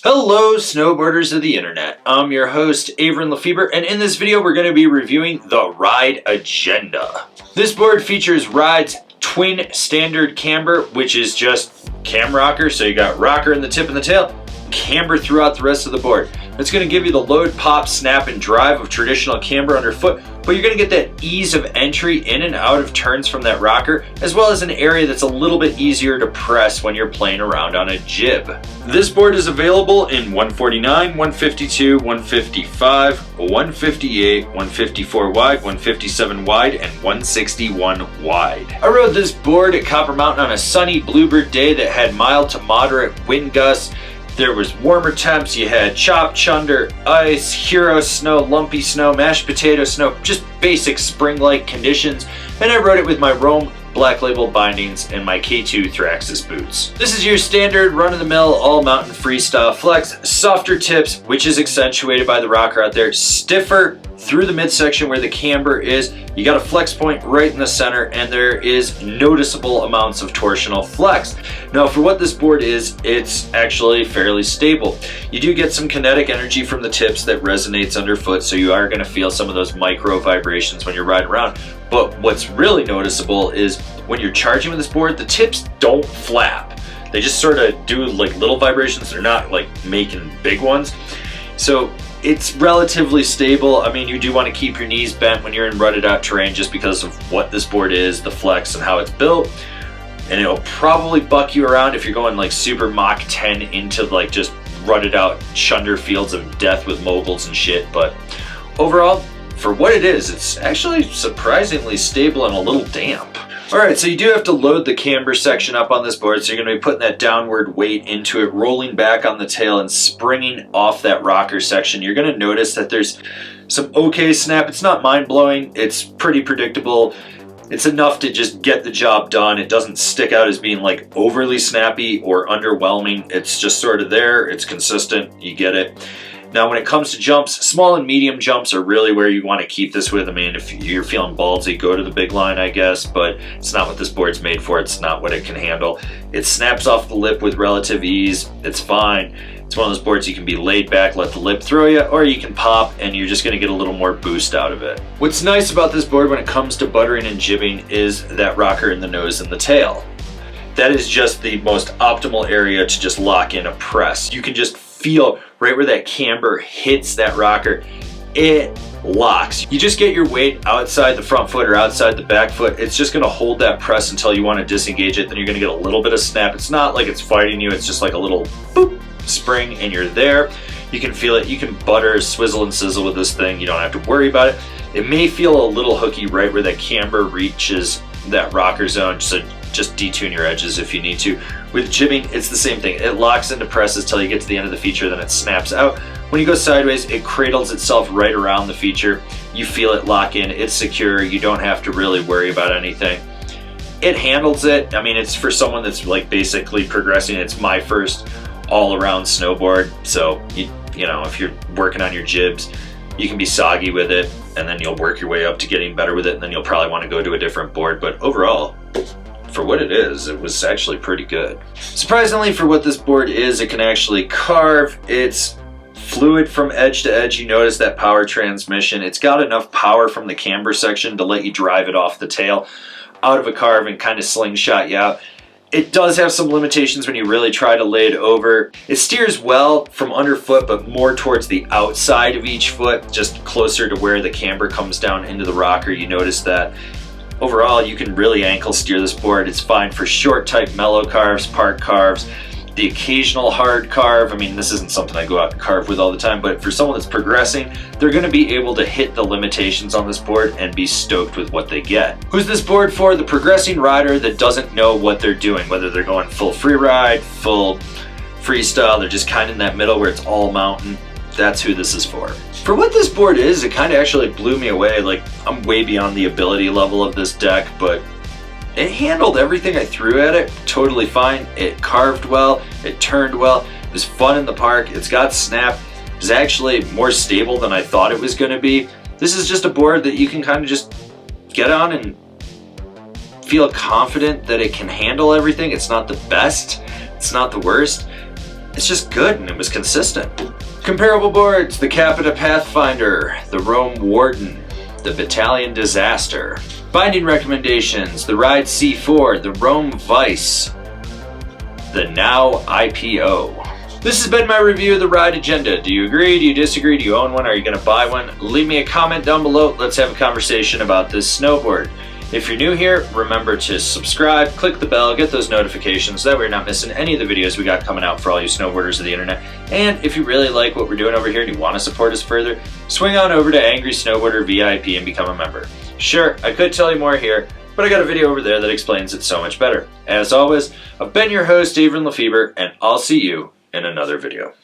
Hello, snowboarders of the internet. I'm your host, Avran LeFeber, and in this video we're going to be reviewing the Ride Agenda. This board features Ride's twin standard camber, which is just cam rocker, so you got rocker in the tip and the tail, camber throughout the rest of the board. It's going to give you the load, pop, snap, and drive of traditional camber underfoot, but you're going to get that ease of entry in and out of turns from that rocker, as well as an area that's a little bit easier to press when you're playing around on a jib. This board is available in 149, 152, 155, 158, 154 wide, 157 wide, and 161 wide. I rode this board at Copper Mountain on a sunny bluebird day that had mild to moderate wind gusts. There was warmer temps, you had chop, chunder, ice, hero snow, lumpy snow, mashed potato snow, just basic spring-like conditions, and I rode it with my Rome Black Label bindings and my K2 Thraxis boots. This is your standard run-of-the-mill all-mountain freestyle flex, softer tips, which is accentuated by the rocker out there, stiffer through the midsection where the camber is. You got a flex point right in the center, and there is noticeable amounts of torsional flex. Now, for what this board is, it's actually fairly stable. You do get some kinetic energy from the tips that resonates underfoot, so you are going to feel some of those micro vibrations when you're riding around. But what's really noticeable is when you're charging with this board, the tips don't flap. They just sort of do like little vibrations. They're not like making big ones. So it's relatively stable. I mean, you do want to keep your knees bent when you're in rutted out terrain just because of what this board is, the flex, and how it's built. And it'll probably buck you around if you're going like super Mach 10 into like just rutted out chunder fields of death with moguls and shit. But overall, for what it is, it's actually surprisingly stable and a little damp. Alright, so you do have to load the camber section up on this board, so you're going to be putting that downward weight into it, rolling back on the tail and springing off that rocker section. You're going to notice that there's some okay snap. It's not mind-blowing, it's pretty predictable. It's enough to just get the job done. It doesn't stick out as being like overly snappy or underwhelming. It's just sort of there, it's consistent, you get it. Now, when it comes to jumps, small and medium jumps are really where you want to keep this with. I mean, if you're feeling ballsy, go to the big line, I guess, but it's not what this board's made for. It's not what it can handle. It snaps off the lip with relative ease. It's fine. It's one of those boards you can be laid back, let the lip throw you, or you can pop and you're just going to get a little more boost out of it. What's nice about this board when it comes to buttering and jibbing is that rocker in the nose and the tail. That is just the most optimal area to just lock in a press. You can just feel right where that camber hits that rocker, it locks. You just get your weight outside the front foot or outside the back foot. It's just gonna hold that press until you want to disengage it. Then you're gonna get a little bit of snap. It's not like it's fighting you. It's just like a little boop spring and you're there. You can feel it. You can butter, swizzle, and sizzle with this thing. You don't have to worry about it. It may feel a little hooky right where that camber reaches that rocker zone, so just detune your edges if you need to. With jibbing, it's the same thing. It locks into presses till you get to the end of the feature, then it snaps out. When you go sideways, it cradles itself right around the feature. You feel it lock in, it's secure, you don't have to really worry about anything. It handles it. I mean, it's for someone that's like basically progressing. It's my first all-around snowboard, so you know, if you're working on your jibs, you can be soggy with it, and then you'll work your way up to getting better with it, and then you'll probably want to go to a different board. But overall, for what it is, it was actually pretty good. Surprisingly, for what this board is, it can actually carve. It's fluid from edge to edge. You notice that power transmission. It's got enough power from the camber section to let you drive it off the tail out of a carve and kind of slingshot you out. It does have some limitations when you really try to lay it over. It steers well from underfoot, but more towards the outside of each foot, just closer to where the camber comes down into the rocker. You notice that. Overall, you can really ankle steer this board. It's fine for short type mellow carves, park carves, the occasional hard carve. I mean, this isn't something I go out and carve with all the time, but for someone that's progressing, they're going to be able to hit the limitations on this board and be stoked with what they get. Who's this board for? The progressing rider that doesn't know what they're doing, whether they're going full free ride, full freestyle, they're just kind of in that middle where it's all mountain. That's who this is for. For what this board is, it kind of actually blew me away. Like, I'm way beyond the ability level of this deck, but it handled everything I threw at it totally fine. It carved well, it turned well, it was fun in the park, it's got snap. It was actually more stable than I thought it was going to be. This is just a board that you can kind of just get on and feel confident that it can handle everything. It's not the best, it's not the worst. It's just good and it was consistent. Comparable boards, the Capita Pathfinder, the Rome Warden, the Battalion Disaster. Binding recommendations, the Ride C4, the Rome Vice, the Now IPO. This has been my review of the Ride Agenda. Do you agree? Do you disagree? Do you own one? Are you going to buy one? Leave me a comment down below. Let's have a conversation about this snowboard. If you're new here, remember to subscribe, click the bell, get those notifications, that way you're not missing any of the videos we got coming out for all you snowboarders of the internet. And if you really like what we're doing over here and you want to support us further, swing on over to Angry Snowboarder VIP and become a member. Sure, I could tell you more here, but I got a video over there that explains it so much better. As always, I've been your host, Avran LeFeber, and I'll see you in another video.